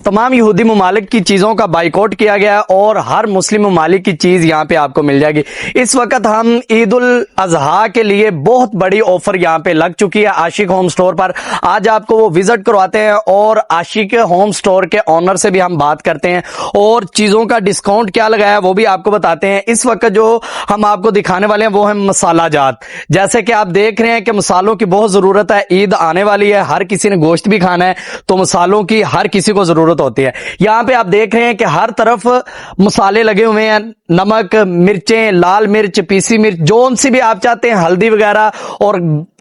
تمام یہودی ممالک کی چیزوں کا بائیکاٹ کیا گیا اور ہر مسلم ممالک کی چیز یہاں پہ آپ کو مل جائے گی۔ اس وقت ہم عید الاضحیٰ کے لیے بہت بڑی آفر یہاں پہ لگ چکی ہے عاشق ہوم سٹور پر۔ آج آپ کو وہ وزٹ کرواتے ہیں اور عاشق ہوم سٹور کے آنر سے بھی ہم بات کرتے ہیں اور چیزوں کا ڈسکاؤنٹ کیا لگایا ہے وہ بھی آپ کو بتاتے ہیں۔ اس وقت جو ہم آپ کو دکھانے والے ہیں وہ ہیں مسالہ جات۔ جیسے کہ آپ دیکھ رہے ہیں کہ مسالوں کی بہت ضرورت ہے، عید آنے والی ہے، ہر کسی نے گوشت بھی کھانا ہے تو مسالوں کی ہر کسی کو ضرورت ہوتی ہے۔ یہاں پہ آپ دیکھ رہے ہیں کہ ہر طرف مسالے لگے ہوئے ہیں، نمک، مرچیں، لال مرچ، پیسی مرچ، جون سی بھی آپ چاہتے ہیں، ہلدی وغیرہ اور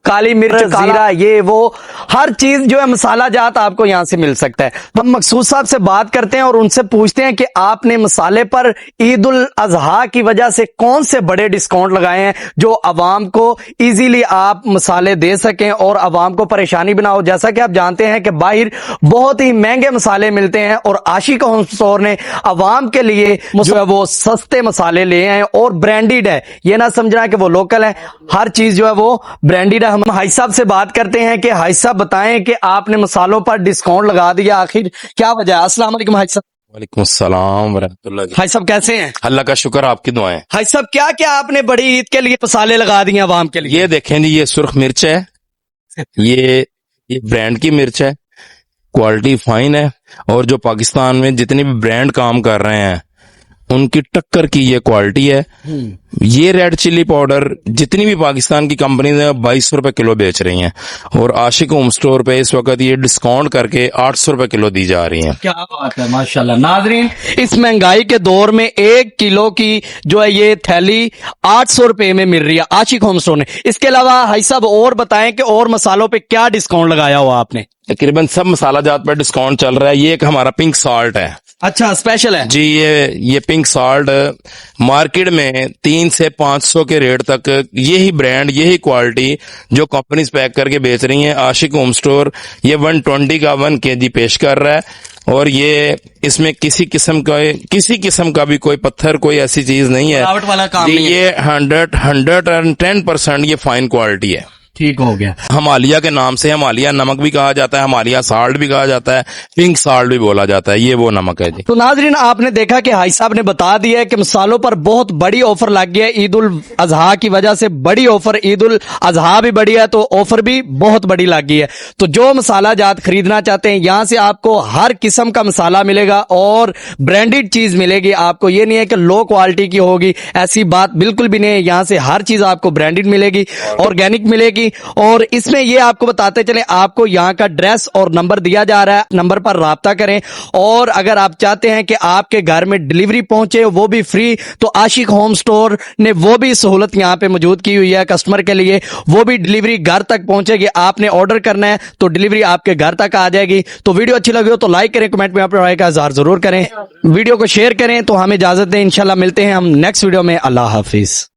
کالی مرچ، زیرہ، یہ وہ ہر چیز جو ہے مسالہ جات آپ کو یہاں سے مل سکتا ہے۔ ہم مقصود صاحب سے بات کرتے ہیں اور ان سے پوچھتے ہیں کہ آپ نے مسالے پر عید الاضحیٰ کی وجہ سے کون سے بڑے ڈسکاؤنٹ لگائے ہیں جو عوام کو ایزیلی آپ مسالے دے سکیں اور عوام کو پریشانی بنا ہو۔ جیسا کہ آپ جانتے ہیں کہ باہر بہت ہی مہنگے مسالے ملتے ہیں اور عاشق ہوم سٹور نے عوام کے لیے جو ہے وہ سستے مسالے لے آئے اور برانڈیڈ ہے، یہ نہ سمجھنا کہ وہ لوکل ہے، ہر چیز جو ہے وہ برانڈیڈ ہے۔ ہم حاج صاحب سے بات کرتے ہیں کہ حاج صاحب بتائیں کہ آپ نے مسالوں پر ڈسکاؤنٹ لگا دیا، آخر کیا وجہ ہے؟ السلام علیکم حاج صاحب۔ وعلیکم السلام ورحمۃ اللہ جی۔ حاج صاحب کیسے ہیں؟ اللہ کا شکر، آپ کی دعائیں۔ حاج صاحب کیا کیا آپ نے بڑی عید کے لیے مسالے لگا دیے عوام کے لیے؟ یہ دیکھیں جی، یہ سرخ مرچ ہے، یہ برانڈ کی مرچ ہے، کوالٹی فائن ہے، اور جو پاکستان میں جتنے بھی برانڈ کام کر رہے ہیں ان کی ٹکر کی یہ کوالٹی ہے۔ یہ ریڈ چلی پاؤڈر جتنی بھی پاکستان کی کمپنیز ہیں 2200 روپے کلو بیچ رہی ہیں، اور عاشق ہوم سٹور پہ اس وقت یہ ڈسکاؤنٹ کر کے 800 روپے کلو دی جا رہی ہیں۔ کیا بات ہے، ماشاءاللہ۔ ناظرین، اس مہنگائی کے دور میں 1 کلو کی جو ہے یہ تھیلی 800 روپے میں مل رہی ہے عاشق ہوم سٹور نے۔ اس کے علاوہ حاج صاحب اور بتائیں کہ اور مسالوں پہ کیا ڈسکاؤنٹ لگایا ہوا آپ نے؟ تقریباً سب مسالہ جات پر ڈسکاؤنٹ چل رہا ہے۔ یہ ایک ہمارا پنک سالٹ ہے اچھا، اسپیشل ہے جی۔ یہ پنک سالٹ مارکیٹ میں 300 سے 500 کے ریٹ تک یہی برانڈ، یہی کوالٹی جو کمپنیز پیک کر کے بیچ رہی ہیں، عاشق ہوم سٹور یہ 120 کا 1 kg پیش کر رہا ہے، اور یہ اس میں کسی قسم کا بھی کوئی پتھر، کوئی ایسی چیز نہیں ہے، ملاوٹ والا کام نہیں ہے۔ یہ 110% یہ فائن کوالٹی ہے۔ ٹھیک ہو گیا۔ ہمالیہ کے نام سے ہمالیہ نمک بھی کہا جاتا ہے، ہمالیہ سالٹ بھی کہا جاتا ہے، پنک سالٹ بھی بولا جاتا ہے، یہ وہ نمک ہے جی۔ تو ناظرین، آپ نے دیکھا کہ حاج صاحب نے بتا دیا ہے کہ مسالوں پر بہت بڑی آفر لگ گیا ہے عید الاضحیٰ کی وجہ سے، بڑی آفر، عید الاضحیٰ بھی بڑی ہے تو آفر بھی بہت بڑی لگ گئی ہے۔ تو جو مسالہ جات خریدنا چاہتے ہیں یہاں سے آپ کو ہر قسم کا مسالہ ملے گا اور برانڈیڈ چیز ملے گی آپ کو، یہ نہیں ہے کہ لو کوالٹی کی ہوگی، ایسی بات بالکل بھی نہیں ہے۔ یہاں سے ہر چیز آپ کو برانڈیڈ ملے گی، آرگینک ملے گی، اور اس میں یہ آپ کو بتاتے چلیں آپ کو یہاں کا ایڈریس اور نمبر دیا جا رہا ہے، نمبر پر رابطہ کریں، اور اگر آپ چاہتے ہیں کہ آپ کے گھر میں ڈیلیوری پہنچے وہ بھی فری تو عاشق ہوم سٹور نے وہ بھی سہولت یہاں پہ موجود کی ہوئی ہے کسٹمر کے لیے، وہ بھی ڈیلیوری گھر تک پہنچے گی۔ آپ نے آرڈر کرنا ہے تو ڈیلیوری آپ کے گھر تک آ جائے گی۔ تو ویڈیو اچھی لگی ہو تو لائک کریں، کمنٹ میں اپنے رائے کا اظہار ضرور کریں، ویڈیو کو شیئر کریں۔ تو ہمیں اجازت دیں، انشاءاللہ ملتے ہیں ہم نیکسٹ ویڈیو میں۔ اللہ حافظ۔